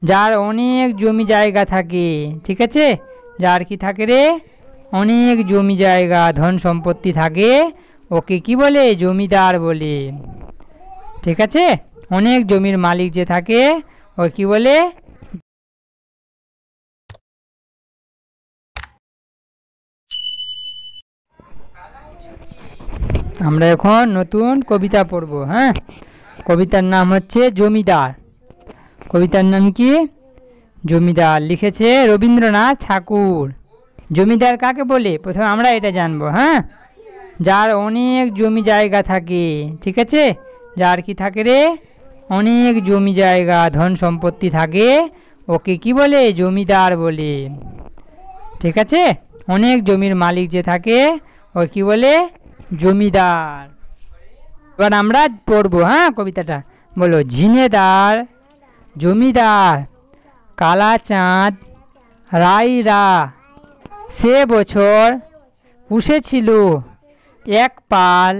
যার অনেক জমি জায়গা থাকে, ঠিক আছে, যার কি থাকে রে, অনেক জমি জায়গা ধন সম্পত্তি থাকে, ওকে কি বলে, জমিদার বলে। ঠিক আছে, অনেক জমির মালিক যে থাকে ও কি বলে। আমরা এখন নতুন কবিতা পড়ব। হ্যাঁ, কবিতার নাম হচ্ছে জমিদার। কবিতার নাম কি, জমিদার। লিখেছে রবীন্দ্রনাথ ঠাকুর। জমিদার কাকে বলে প্রথমে আমরা এটা জানবো। হ্যাঁ, যার অনেক জমি জায়গা থাকে, ঠিক আছে, যার কি থাকে রে, অনেক জমি জায়গা ধন সম্পত্তি থাকে, ওকে কি বলে, জমিদার বলে। ঠিক আছে, অনেক জমির মালিক যে থাকে ও কি বলে, জমিদার। এবার আমরা পড়বো। হ্যাঁ, কবিতাটা বলো। ঝিনেদার জমিদার কালা চাঁদ রায়রা সে বছর পুষেছিল এক পাল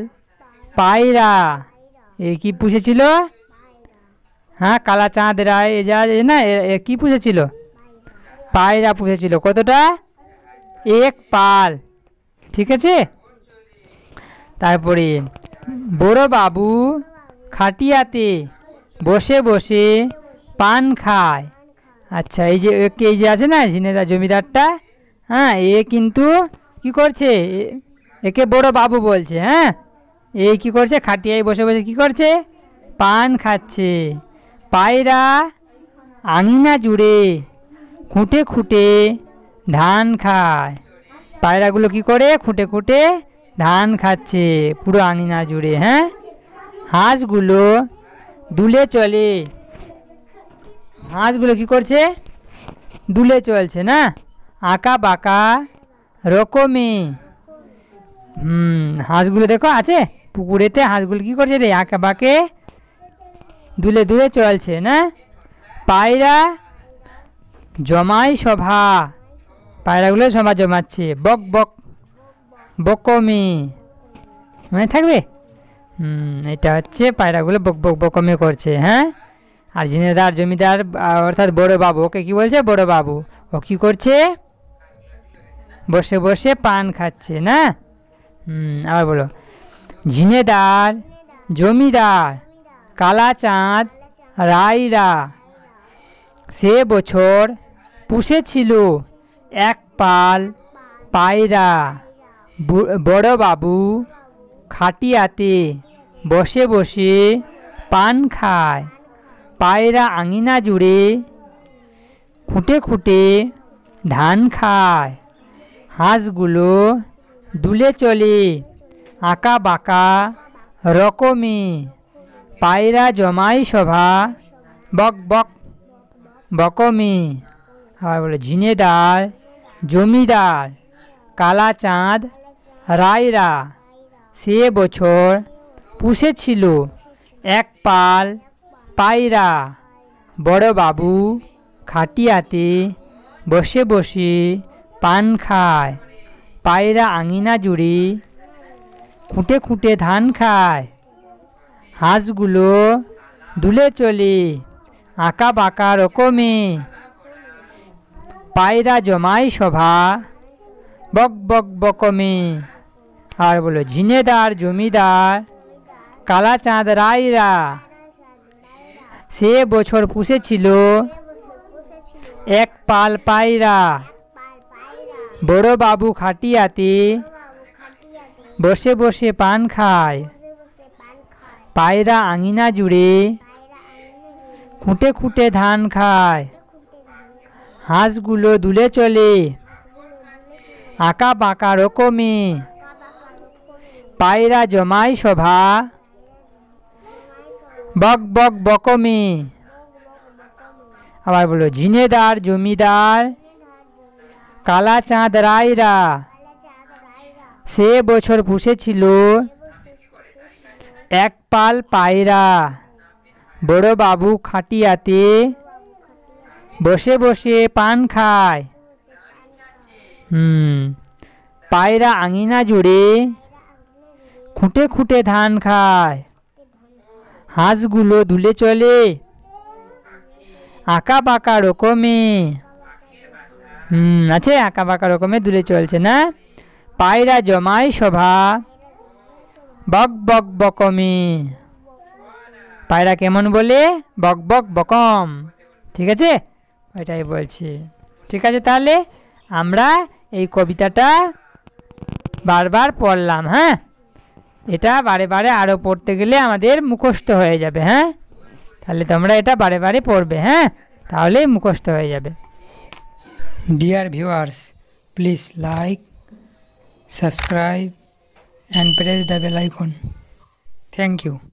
পায়রা। এ কি পুষেছিল? হ্যাঁ, কালা চাঁদ রায় যা না, এ কি পুষেছিল? পায়রা পুষেছিল। কতটা? এক পাল। ঠিক আছে, তারপরে বড় বাবু খাটিয়াতে বসে বসে পান খায়। আচ্ছা, এই যে আছে না ঝিনেদা জমিদারটা, হ্যাঁ, এ কিন্তু কি করছে, একে বড় বাবু বলছে। হ্যাঁ, এই কি করছে, খাটিয়ায় বসে বসে কি করছে, পান খাচ্ছে। পায়রা আঙিনা জুড়ে খুঁটে খুঁটে ধান খায়। পায়রাগুলো কি করে, খুঁটে খুঁটে ধান খাচ্ছে পুরো আঙিনা জুড়ে। হ্যাঁ, হাঁসগুলো দুলে চলে। হাঁসগুলো কি করছে, দুলে চলছে না, আঁকা বাঁকা রকমে। হাঁসগুলো দেখো আছে পুকুরেতে, হাঁসগুলো কি করছে রে, আঁকা বাঁকে দুলে দুলে চলছে না। পায়রা জমাই সভা, পায়রাগুলো সভা জমাচ্ছে। বক বক বকমে, মনে থাকবে? এটা হচ্ছে পায়রাগুলো বক বক বকমে করছে। হ্যাঁ, আর ঝিনেদার জমিদার অর্থাৎ বড় বাবু, ওকে কি বলছে, বড় বাবু, ও কি করছে, বসে বসে পান খাচ্ছে না। আবার বলো। ঝিনেদার জমিদার কালা চাঁদ রায়রা সে বছর পুষেছিল এক পাল পায়রা। বড় বাবু খাটিয়াতে বসে বসে পান খায়। পায়রা আঙিনা জুড়ে খুঁটে খুঁটে ধান খায়। হাঁসগুলো দুলে চলে আঁকা বাঁকা রকমে। পায়রা জমাই সভা বক বক বকমে। আবার বলে ঝিনেদার জমিদার কালা চাঁদ রায়রা সে বছর পুষেছিল এক পাল পায়রা। বড় বাবু খাটিয়াতে বসে বসে পান খায়। পায়রা আঙিনা জুড়ে খুঁটে খুঁটে ধান খায়। হাঁসগুলো দুলে চলে আঁকা বাঁকা রকমে। পায়রা জমাই সভা বক বক বকমে। আর বলো ঝিনেদার জমিদার কালা চাঁদ রায়রা সে বছর পুষেছিল এক পাল পায়রা। বড় বাবু খাটিয়াতে বসে বসে পান খায়। পায়রা আঙিনা জুড়ে খুঁটে খুঁটে ধান খায়। হাঁসগুলো দুলে চলে আঁকা বাঁকা রকমে। পায়রা জমাই সভা বক বক বকমে। আবার বলো ঝিনেদার জমিদার কালা চাঁদ রায়রা সে বছর পুষেছিল এক পাল পায়রা। বড় বাবু খাটিয়াতে বসে বসে পান খায়। পায়রা আঙিনা জুড়ে খুঁটে খুঁটে ধান খায়। হাঁসগুলো দুলে চলে আঁকা বাঁকা রকমে। আছে আঁকা বাঁকা রকমে দূরে চলছে না। পায়রা জমায় সভা, বক বক বকমে। পায়রা কেমন বলে? বক বক বকম। ঠিক আছে, ওইটাই বলছি। ঠিক আছে, তাহলে আমরা এই কবিতাটা বারবার পড়লাম। হ্যাঁ, এটা বারে বারে আরও পড়তে গেলে আমাদের মুখস্থ হয়ে যাবে। হ্যাঁ, তাহলে তোমরা এটা বারে বারে পড়বে। হ্যাঁ, তাহলেই মুখস্থ হয়ে যাবে। Dear viewers, please like, subscribe and press the bell icon. Thank you.